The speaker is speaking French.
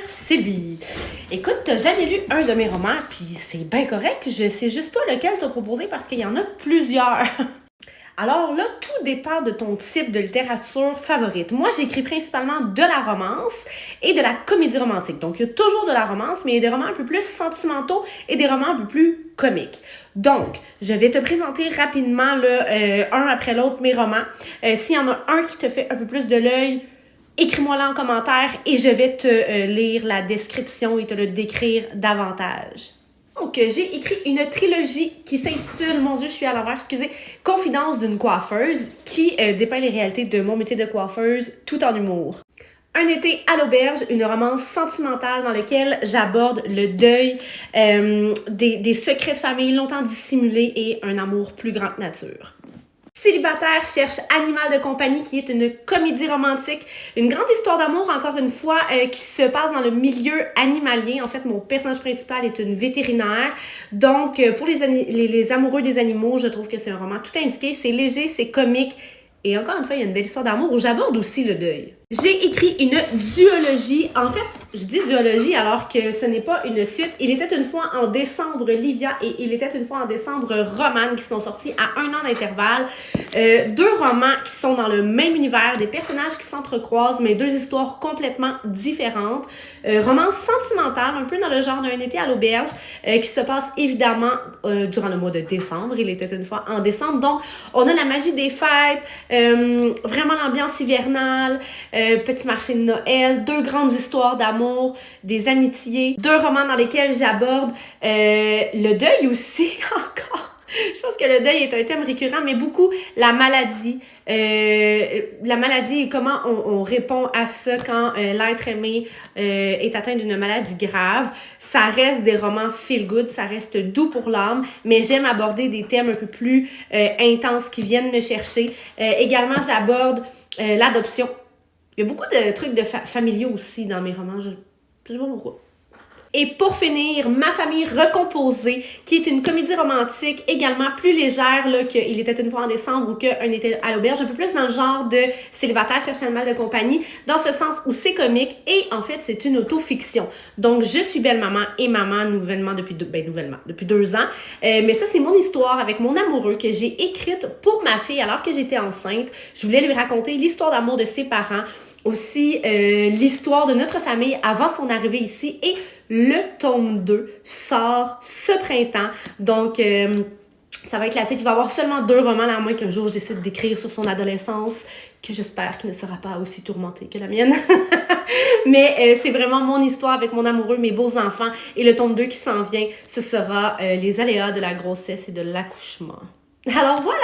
Sylvie. Écoute, t'as jamais lu un de mes romans, puis c'est bien correct, je sais juste pas lequel te proposer parce qu'il y en a plusieurs. Alors là, tout dépend de ton type de littérature favorite. Moi, j'écris principalement de la romance et de la comédie romantique. Donc, il y a toujours de la romance, mais il y a des romans un peu plus sentimentaux et des romans un peu plus comiques. Donc, je vais te présenter rapidement, un après l'autre, mes romans. S'il y en a un qui te fait un peu plus de l'œil, écris-moi là en commentaire et je vais te lire la description et te le décrire davantage. Donc, j'ai écrit une trilogie qui s'intitule, mon Dieu, je suis à l'envers, excusez, Confidence d'une coiffeuse, qui dépeint les réalités de mon métier de coiffeuse tout en humour. Un été à l'auberge, une romance sentimentale dans laquelle j'aborde le deuil, des secrets de famille longtemps dissimulés et un amour plus grand que nature. Célibataire cherche Animal de compagnie, qui est une comédie romantique, une grande histoire d'amour, encore une fois, qui se passe dans le milieu animalier. En fait, mon personnage principal est une vétérinaire. Donc, pour les amoureux des animaux, je trouve que c'est un roman tout indiqué. C'est léger, c'est comique. Et encore une fois, il y a une belle histoire d'amour où j'aborde aussi le deuil. J'ai écrit une duologie. En fait, je dis duologie alors que ce n'est pas une suite. Il était une fois en décembre, Livia, et il était une fois en décembre, Romane, qui sont sortis à 1 an d'intervalle. Deux romans qui sont dans le même univers, des personnages qui s'entrecroisent, mais deux histoires complètement différentes. Romance sentimentale, un peu dans le genre d'un été à l'auberge, qui se passe évidemment durant le mois de décembre. Il était une fois en décembre. Donc, on a la magie des fêtes, vraiment l'ambiance hivernale, petit marché de Noël, deux grandes histoires d'amour, des amitiés, deux romans dans lesquels j'aborde le deuil aussi, encore. Je pense que le deuil est un thème récurrent, mais beaucoup la maladie. La maladie et comment on répond à ça quand l'être aimé est atteint d'une maladie grave. Ça reste des romans feel good, ça reste doux pour l'âme, mais j'aime aborder des thèmes un peu plus intenses qui viennent me chercher. Également, j'aborde l'adoption. Il y a beaucoup de trucs de familiaux aussi dans mes romans, je sais pas pourquoi. Et pour finir, Ma famille recomposée, qui est une comédie romantique également plus légère là, que Il était une fois en décembre ou qu'un été à l'auberge, un peu plus dans le genre de Célibataire cherche Animal de compagnie, dans ce sens où c'est comique et en fait c'est une autofiction. Donc je suis belle maman et maman nouvellement depuis 2 ans. Mais ça c'est mon histoire avec mon amoureux que j'ai écrite pour ma fille alors que j'étais enceinte. Je voulais lui raconter l'histoire d'amour de ses parents, aussi l'histoire de notre famille avant son arrivée ici, et le tome 2 sort ce printemps. Donc, ça va être la suite. Il va y avoir seulement 2 romans, à moins qu'un jour je décide d'écrire sur son adolescence, que j'espère qu'il ne sera pas aussi tourmentée que la mienne. Mais c'est vraiment mon histoire avec mon amoureux, mes beaux enfants. Et le tome 2 qui s'en vient, ce sera les aléas de la grossesse et de l'accouchement. Alors voilà!